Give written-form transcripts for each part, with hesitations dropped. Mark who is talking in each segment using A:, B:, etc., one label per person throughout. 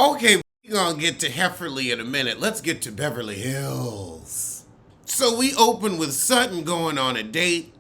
A: Okay, we're gonna get to Hefferly in a minute. Let's get to Beverly Hills. So we open with Sutton going on a date,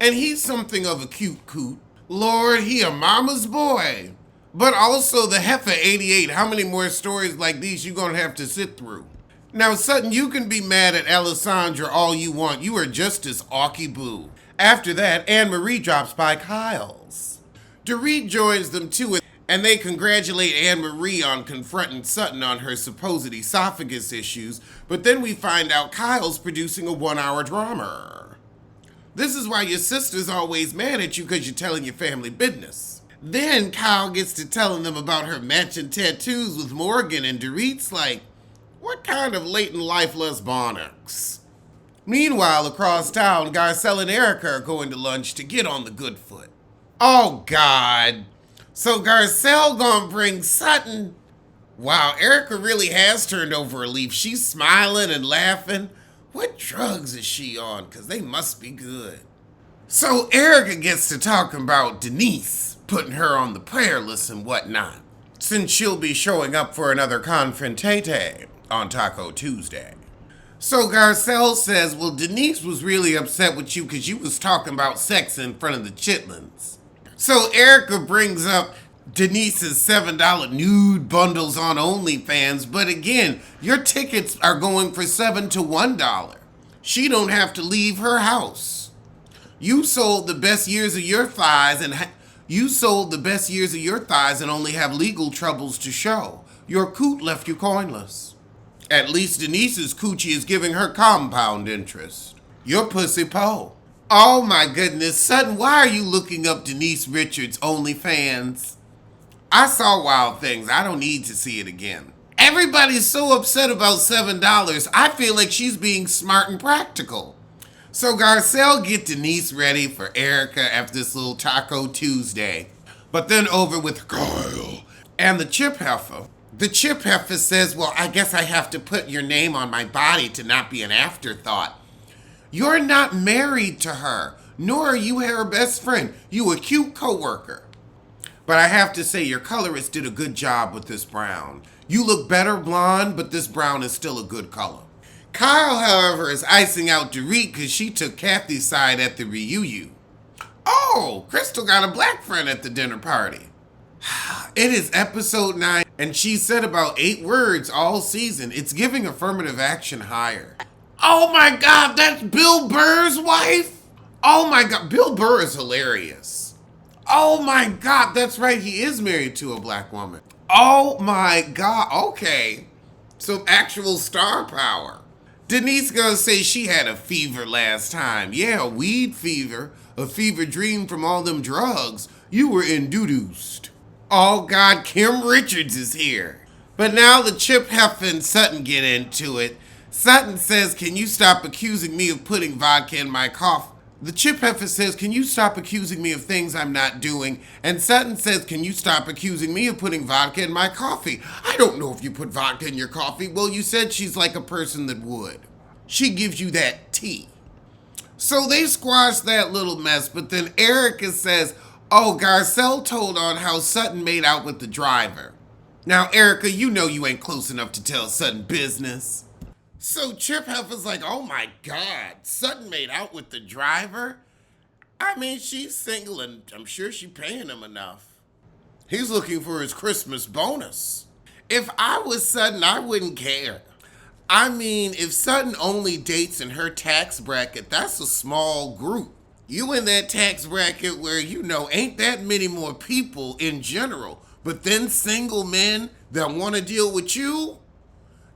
A: and he's something of a cute coot. Lord, he a mama's boy. But also the heifer 88. How many more stories like these you gonna have to sit through? Now, Sutton, you can be mad at Alessandra all you want. You are just as awky boo. After that, Anne-Marie drops by Kyle's. Dorit joins them too, and they congratulate Anne-Marie on confronting Sutton on her supposed esophagus issues, but then we find out Kyle's producing a 1-hour drama. This is why your sister's always mad at you because you're telling your family business. Then Kyle gets to telling them about her matching tattoos with Morgan, and Dorit's like, what kind of late in life lesbonics? Meanwhile, across town, Garcelle and Erica are going to lunch to get on the good foot. Oh, God. So Garcelle gonna bring Sutton? Wow, Erica really has turned over a leaf. She's smiling and laughing. What drugs is she on? Because they must be good. So Erica gets to talking about Denise, putting her on the prayer list and whatnot, since she'll be showing up for another confrontate on Taco Tuesday. So Garcelle says, well, Denise was really upset with you because you was talking about sex in front of the Chitlins. So Erica brings up Denise's $7 nude bundles on OnlyFans, but again, your tickets are going for $7 to $1. She don't have to leave her house. You sold the best years of your thighs and only have legal troubles to show. Your coot left you coinless. At least Denise's coochie is giving her compound interest. Your pussy po. Oh my goodness, Sutton, why are you looking up Denise Richards' OnlyFans? I saw Wild Things. I don't need to see it again. Everybody's so upset about $7. I feel like she's being smart and practical. So Garcelle get Denise ready for Erica after this little Taco Tuesday. But then over with Kyle and the chip heifer. The chip heifer says, well, I guess I have to put your name on my body to not be an afterthought. You're not married to her, nor are you her best friend. You a cute coworker. But I have to say, your colorist did a good job with this brown. You look better blonde, but this brown is still a good color. Kyle, however, is icing out Dorit because she took Kathy's side at the reunion. Oh, Crystal got a black friend at the dinner party. It is episode 9, and she said about 8 words all season. It's giving affirmative action higher. Oh my God, that's Bill Burr's wife? Oh my God, Bill Burr is hilarious. Oh my God, that's right, he is married to a black woman. Oh my God, okay. Some actual star power. Denise gonna say she had a fever last time. Yeah, a weed fever, a fever dream from all them drugs. You were induced. Oh God, Kim Richards is here. But now the chip heifer and Sutton get into it. Sutton says, can you stop accusing me of putting vodka in my coffee? The chip heifer says, can you stop accusing me of things I'm not doing? And Sutton says, can you stop accusing me of putting vodka in my coffee? I don't know if you put vodka in your coffee. Well, you said she's like a person that would. She gives you that tea. So they squash that little mess, but then Erica says, oh, Garcelle told on how Sutton made out with the driver. Now, Erica, you know you ain't close enough to tell Sutton business. So Chip Heifer's like, oh my God, Sutton made out with the driver? I mean, she's single and I'm sure she's paying him enough. He's looking for his Christmas bonus. If I was Sutton, I wouldn't care. I mean, if Sutton only dates in her tax bracket, that's a small group. You in that tax bracket where, ain't that many more people in general, but then single men that want to deal with you?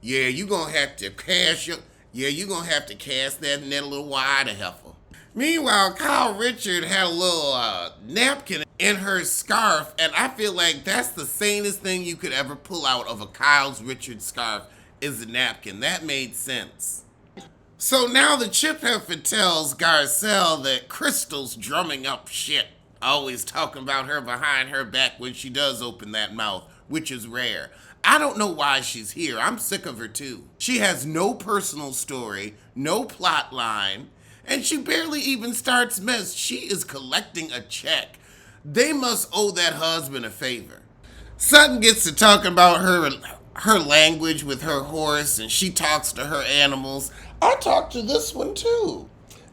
A: Yeah, you gonna have to cast that net a little wider, heifer. Meanwhile, Kyle Richard had a little napkin in her scarf, and I feel like that's the sanest thing you could ever pull out of a Kyle's Richard scarf is a napkin. That made sense. So now the chip heifer tells Garcelle that Crystal's drumming up shit, always talking about her behind her back when she does open that mouth, which is rare. I don't know why she's here. I'm sick of her too. She has no personal story, no plot line, and she barely even starts mess. She is collecting a check. They must owe that husband a favor. Sutton gets to talking about her language with her horse, and she talks to her animals. I talk to this one too.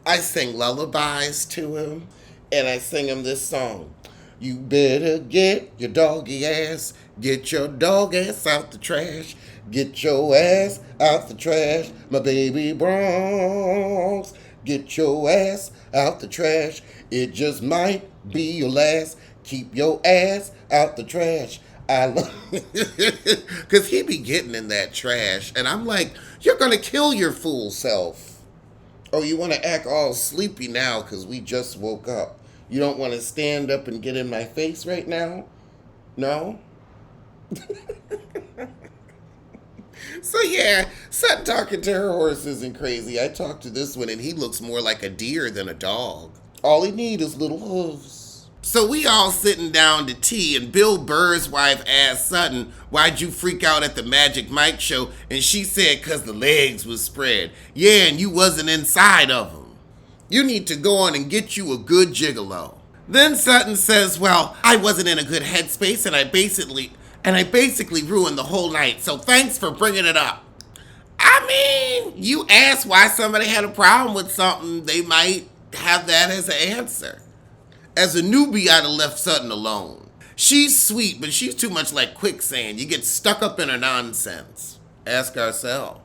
A: I sing lullabies to him, and I sing him this song. You better get your doggy ass, get your dog ass out the trash, get your ass out the trash, my baby Bronx. Get your ass out the trash, it just might be your last. Keep your ass out the trash. I love because he be getting in that trash, and I'm like, you're gonna kill your fool self. Oh, you want to act all sleepy now because we just woke up. You don't want to stand up and get in my face right now? No? So yeah, Sutton talking to her horse isn't crazy. I talked to this one and he looks more like a deer than a dog. All he need is little hooves. So we all sitting down to tea, and Bill Burr's wife asked Sutton, why'd you freak out at the Magic Mike show? And she said, 'cause the legs was spread. Yeah, and you wasn't inside of them. You need to go on and get you a good gigolo. Then Sutton says, well, I wasn't in a good headspace, and I basically ruined the whole night, so thanks for bringing it up. I mean, you asked why somebody had a problem with something, they might have that as an answer. As a newbie, I'd have left Sutton alone. She's sweet, but she's too much like quicksand. You get stuck up in her nonsense. Ask Garcelle.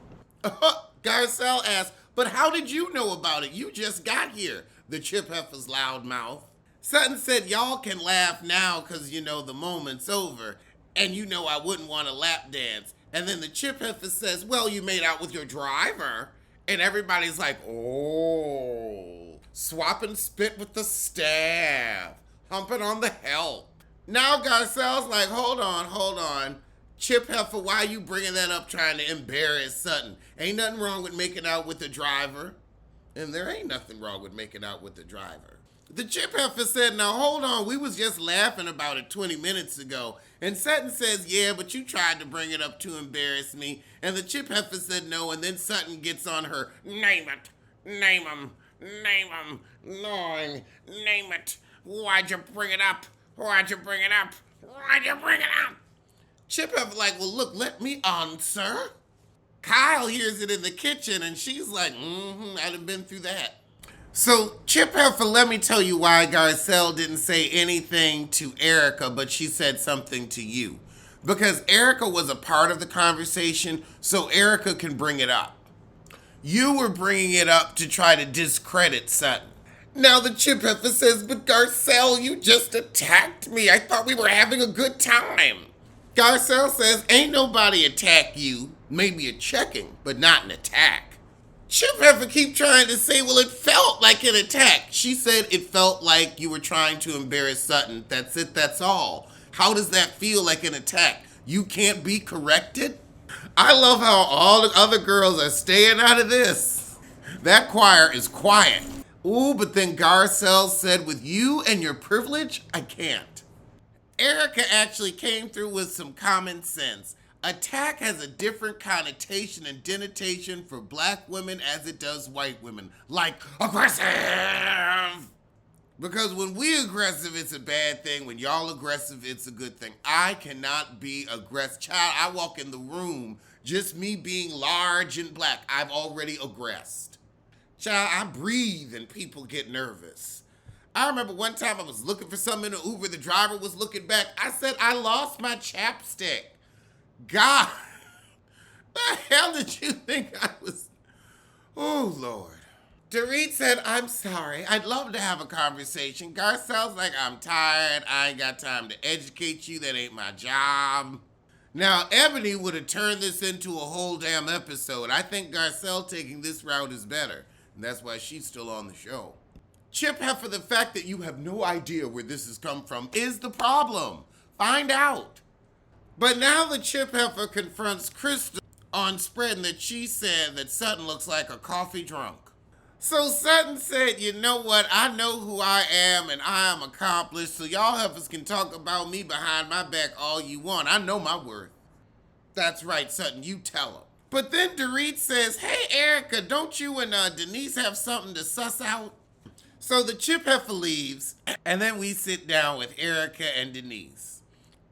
A: Garcelle asked, but how did you know about it? You just got here. The chip heifer's loud mouth. Sutton said, y'all can laugh now because you know the moment's over. And you know I wouldn't want a lap dance. And then the chip heifer says, well, you made out with your driver. And everybody's like, oh, swapping spit with the staff, humping on the help. Now Garcelle's like, hold on. Chip heifer, why you bringing that up trying to embarrass Sutton? Ain't nothing wrong with making out with the driver. And there ain't nothing wrong with making out with the driver. The chip heifer said, now hold on, we was just laughing about it 20 minutes ago. And Sutton says, yeah, but you tried to bring it up to embarrass me. And the chip heifer said no, and then Sutton gets on her, name it, name him, name it. Why'd you bring it up? Chip heifer like, well, look, let me answer. Kyle hears it in the kitchen, and she's like, I'd have been through that. So, Chip Heifer, let me tell you why Garcelle didn't say anything to Erica, but she said something to you. Because Erica was a part of the conversation, so Erica can bring it up. You were bringing it up to try to discredit Sutton. Now the Chip Heifer says, but Garcelle, you just attacked me. I thought we were having a good time. Garcelle says, ain't nobody attack you. Maybe a checking, but not an attack. Chip Heifer keep trying to say, well, it felt like an attack. She said it felt like you were trying to embarrass Sutton. That's it, that's all. How does that feel like an attack? You can't be corrected? I love how all the other girls are staying out of this. That choir is quiet. Ooh, but then Garcelle said, with you and your privilege, I can't. Erica actually came through with some common sense. Attack has a different connotation and denotation for black women as it does white women. Like, aggressive! Because when we aggressive, it's a bad thing. When y'all aggressive, it's a good thing. I cannot be aggressive. Child, I walk in the room, just me being large and black, I've already aggressed. Child, I breathe and people get nervous. I remember one time I was looking for something in an Uber. The driver was looking back. I said, I lost my chapstick. God, the hell did you think I was? Oh, Lord. Dorit said, I'm sorry. I'd love to have a conversation. Garcelle's like, I'm tired. I ain't got time to educate you. That ain't my job. Now, Ebony would have turned this into a whole damn episode. I think Garcelle taking this route is better. And that's why she's still on the show. Chip Heifer, the fact that you have no idea where this has come from is the problem. Find out. But now the Chip Heifer confronts Crystal on spreading that she said that Sutton looks like a coffee drunk. So Sutton said, you know what, I know who I am and I am accomplished, so y'all heifers can talk about me behind my back all you want. I know my worth. That's right, Sutton, you tell him. But then Dorit says, hey, Erica, don't you and Denise have something to suss out? So the Chip Heifer leaves, and then we sit down with Erica and Denise.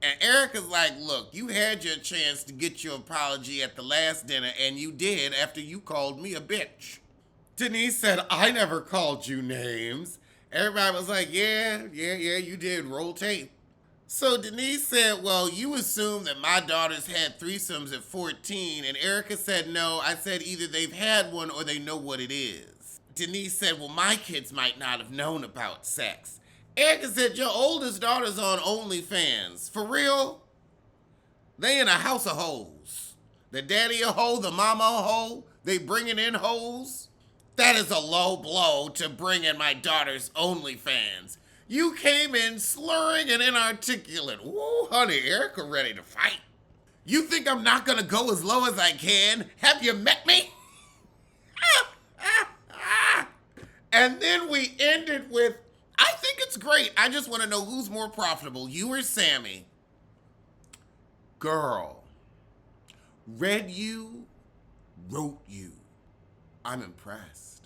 A: And Erica's like, look, you had your chance to get your apology at the last dinner, and you did after you called me a bitch. Denise said, I never called you names. Everybody was like, yeah, you did. Roll tape. So Denise said, well, you assume that my daughters had threesomes at 14. And Erica said, no, I said either they've had one or they know what it is. Denise said, well, my kids might not have known about sex. Erica said, your oldest daughter's on OnlyFans. For real? They in a house of hoes. The daddy a hoe, the mama a hoe. They bringing in hoes. That is a low blow to bring in my daughter's OnlyFans. You came in slurring and inarticulate. Woo, honey, Erica ready to fight. You think I'm not gonna go as low as I can? Have you met me? And then we ended with, I think it's great. I just want to know who's more profitable, you or Sammy. Girl, read you, wrote you. I'm impressed.